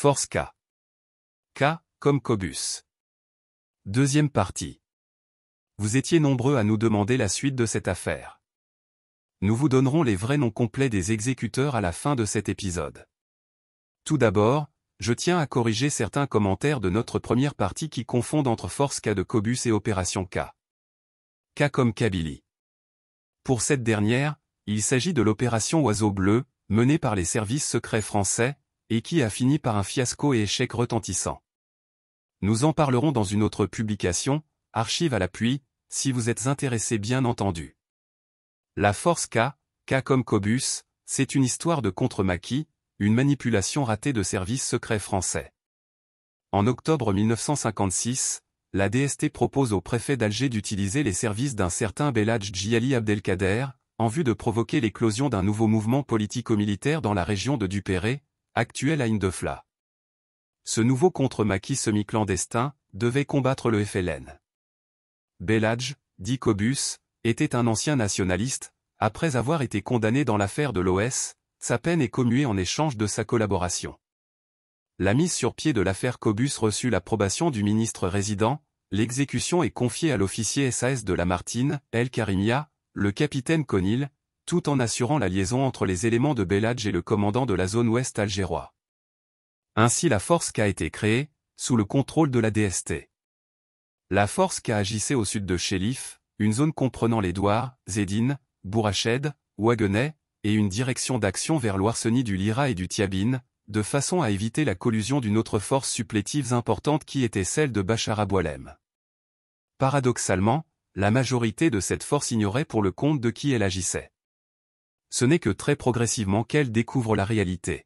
Force K. K, comme Cobus. Deuxième partie. Vous étiez nombreux à nous demander la suite de cette affaire. Nous vous donnerons les vrais noms complets des exécuteurs à la fin de cet épisode. Tout d'abord, je tiens à corriger certains commentaires de notre première partie qui confondent entre Force K de Cobus et Opération K. K comme Kabylie. Pour cette dernière, il s'agit de l'opération Oiseau Bleu, menée par les services secrets français, et qui a fini par un fiasco et échec retentissant. Nous en parlerons dans une autre publication, archive à l'appui, si vous êtes intéressé bien entendu. La Force K, K comme Cobus, c'est une histoire de contre-maquis, une manipulation ratée de services secrets français. En octobre 1956, la DST propose au préfet d'Alger d'utiliser les services d'un certain Beladj Djiali Abdelkader, en vue de provoquer l'éclosion d'un nouveau mouvement politico-militaire dans la région de Dupéré, actuelle Ain Defla. Ce nouveau contre-maquis semi-clandestin devait combattre le FLN. Beladj, dit Cobus, était un ancien nationaliste, après avoir été condamné dans l'affaire de l'OS, sa peine est commuée en échange de sa collaboration. La mise sur pied de l'affaire Cobus reçut l'approbation du ministre résident, l'exécution est confiée à l'officier SAS de Lamartine, El Karimia, le capitaine Conil, tout en assurant la liaison entre les éléments de Beladj et le commandant de la zone ouest algérois. Ainsi la Force K a été créée, sous le contrôle de la DST. La Force K agissait au sud de Chélif, une zone comprenant les Douars, Zédine, Bourrached, Ouaguenay, et une direction d'action vers l'Ouarseni du Lira et du Tiabine, de façon à éviter la collusion d'une autre force supplétive importante qui était celle de Bachar Aboualem. Paradoxalement, la majorité de cette force ignorait pour le compte de qui elle agissait. Ce n'est que très progressivement qu'elle découvre la réalité.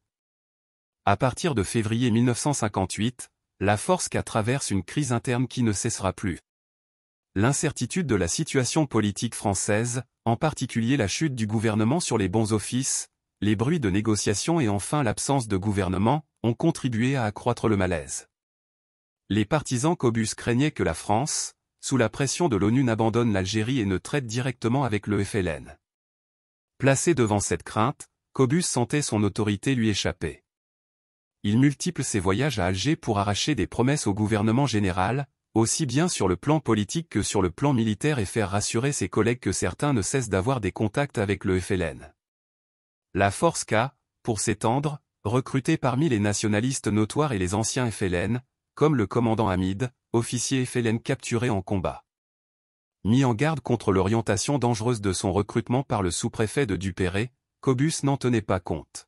À partir de février 1958, la Force K traverse une crise interne qui ne cessera plus. L'incertitude de la situation politique française, en particulier la chute du gouvernement sur les bons offices, les bruits de négociations et enfin l'absence de gouvernement, ont contribué à accroître le malaise. Les partisans Cobus craignaient que la France, sous la pression de l'ONU, n'abandonne l'Algérie et ne traite directement avec le FLN. Placé devant cette crainte, Cobus sentait son autorité lui échapper. Il multiplie ses voyages à Alger pour arracher des promesses au gouvernement général, aussi bien sur le plan politique que sur le plan militaire, et faire rassurer ses collègues que certains ne cessent d'avoir des contacts avec le FLN. La Force K, pour s'étendre, recrutait parmi les nationalistes notoires et les anciens FLN, comme le commandant Hamid, officier FLN capturé en combat. Mis en garde contre l'orientation dangereuse de son recrutement par le sous-préfet de Dupéré, Cobus n'en tenait pas compte.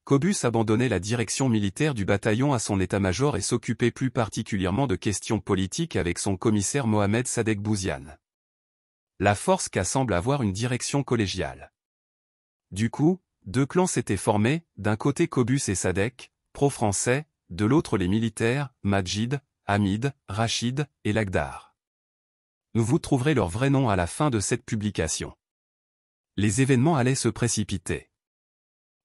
Cobus abandonnait la direction militaire du bataillon à son état-major et s'occupait plus particulièrement de questions politiques avec son commissaire Mohamed Sadek Bouziane. La Force K semble avoir une direction collégiale. Du coup, deux clans s'étaient formés, d'un côté Cobus et Sadek, pro-français, de l'autre les militaires, Majid, Hamid, Rachid et Lagdar. Vous trouverez leur vrai nom à la fin de cette publication. Les événements allaient se précipiter.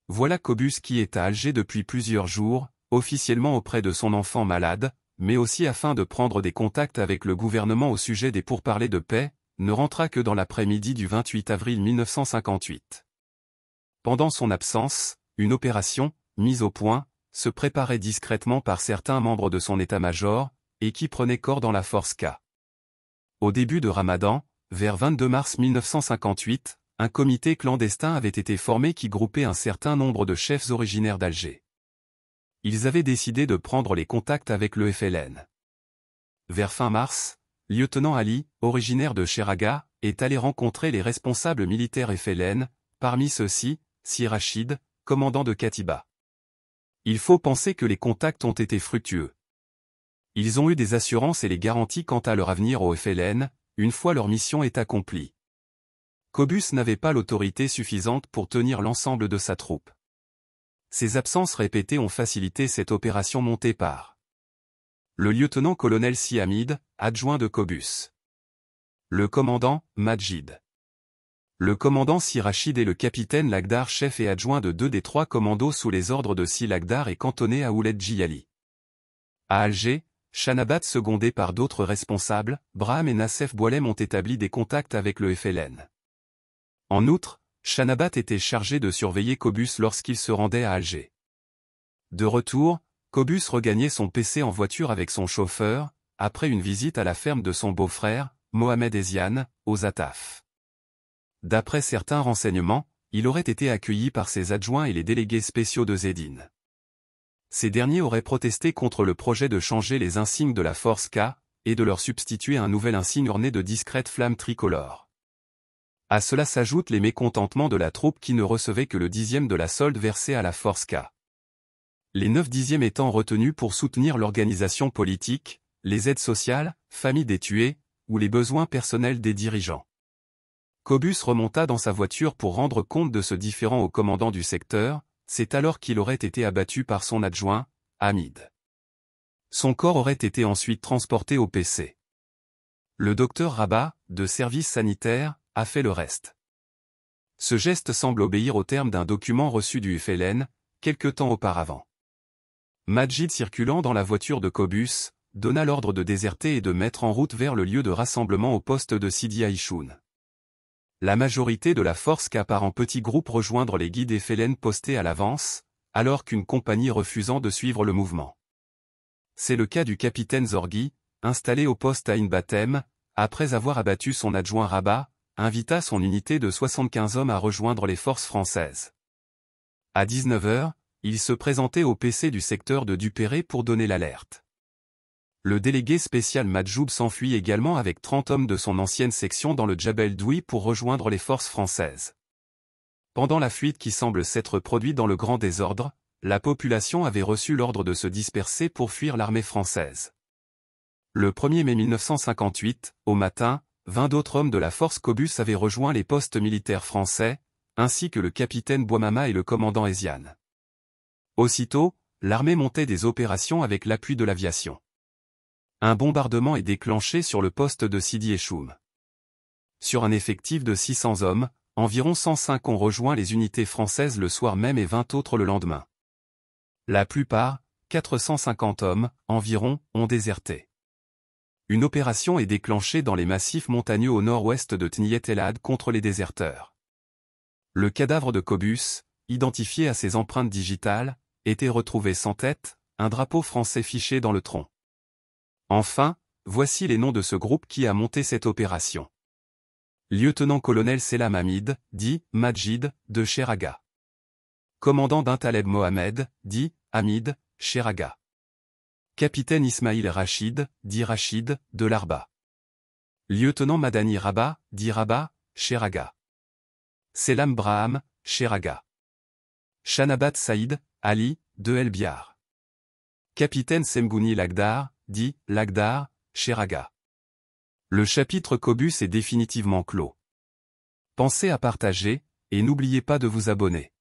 Voilà Cobus qui est à Alger depuis plusieurs jours, officiellement auprès de son enfant malade, mais aussi afin de prendre des contacts avec le gouvernement au sujet des pourparlers de paix, ne rentra que dans l'après-midi du 28 avril 1958. Pendant son absence, une opération, mise au point, se préparait discrètement par certains membres de son état-major, et qui prenait corps dans la Force K. Au début de Ramadan, vers 22 mars 1958, un comité clandestin avait été formé qui groupait un certain nombre de chefs originaires d'Alger. Ils avaient décidé de prendre les contacts avec le FLN. Vers fin mars, lieutenant Ali, originaire de Cheraga, est allé rencontrer les responsables militaires FLN, parmi ceux-ci, Si Rachid, commandant de Katiba. Il faut penser que les contacts ont été fructueux. Ils ont eu des assurances et les garanties quant à leur avenir au FLN, une fois leur mission est accomplie. Cobus n'avait pas l'autorité suffisante pour tenir l'ensemble de sa troupe. Ses absences répétées ont facilité cette opération montée par le lieutenant-colonel Si Hamid, adjoint de Cobus. Le commandant, Majid. Le commandant Si Rachid et le capitaine Lagdar, chef et adjoint de 2 des 3 commandos sous les ordres de Si Lagdar et cantonné à Ouled Djiali. À Alger, Chanabat secondé par d'autres responsables, Braham et Nassef Boualem ont établi des contacts avec le FLN. En outre, Chanabat était chargé de surveiller Cobus lorsqu'il se rendait à Alger. De retour, Cobus regagnait son PC en voiture avec son chauffeur, après une visite à la ferme de son beau-frère, Mohamed Eziane, aux Ataf. D'après certains renseignements, il aurait été accueilli par ses adjoints et les délégués spéciaux de Zedine. Ces derniers auraient protesté contre le projet de changer les insignes de la Force K, et de leur substituer un nouvel insigne orné de discrètes flammes tricolores. À cela s'ajoutent les mécontentements de la troupe qui ne recevait que le 10e de la solde versée à la Force K. Les 9 dixièmes étant retenus pour soutenir l'organisation politique, les aides sociales, familles des tués, ou les besoins personnels des dirigeants. Cobus remonta dans sa voiture pour rendre compte de ce différend au commandant du secteur, c'est alors qu'il aurait été abattu par son adjoint, Hamid. Son corps aurait été ensuite transporté au PC. Le docteur Rabat, de service sanitaire, a fait le reste. Ce geste semble obéir aux termes d'un document reçu du FLN, quelque temps auparavant. Majid, circulant dans la voiture de Cobus, donna l'ordre de déserter et de mettre en route vers le lieu de rassemblement au poste de Sidi Aïchoun. La majorité de la force K part en petits groupes rejoindre les guides FLN postés à l'avance, alors qu'une compagnie refusant de suivre le mouvement. C'est le cas du capitaine Zorghi, installé au poste à Inbatem, après avoir abattu son adjoint Rabat, invita son unité de 75 hommes à rejoindre les forces françaises. À 19 h, il se présentait au PC du secteur de Dupéré pour donner l'alerte. Le délégué spécial Madjoub s'enfuit également avec 30 hommes de son ancienne section dans le Djabel Doui pour rejoindre les forces françaises. Pendant la fuite qui semble s'être produite dans le grand désordre, la population avait reçu l'ordre de se disperser pour fuir l'armée française. Le 1er mai 1958, au matin, 20 d'autres hommes de la force Cobus avaient rejoint les postes militaires français, ainsi que le capitaine Bouamama et le commandant Eziane. Aussitôt, l'armée montait des opérations avec l'appui de l'aviation. Un bombardement est déclenché sur le poste de Sidi Echoum. Sur un effectif de 600 hommes, environ 105 ont rejoint les unités françaises le soir même et 20 autres le lendemain. La plupart, 450 hommes, environ, ont déserté. Une opération est déclenchée dans les massifs montagneux au nord-ouest de Tniyet El-Had contre les déserteurs. Le cadavre de Cobus, identifié à ses empreintes digitales, était retrouvé sans tête, un drapeau français fiché dans le tronc. Enfin, voici les noms de ce groupe qui a monté cette opération. Lieutenant-colonel Selam Hamid, dit Majid, de Cheraga. Commandant d'un Taleb Mohamed, dit Hamid, Cheraga. Capitaine Ismail Rachid, dit Rachid, de Larba. Lieutenant Madani Rabat, dit Rabat, Cheraga. Selam Braham, Cheraga. Shanabat Saïd, Ali, de El Biar. Capitaine Semgouni Lagdar, dit Lagdar, Cheraga. Le chapitre Cobus est définitivement clos. Pensez à partager, et n'oubliez pas de vous abonner.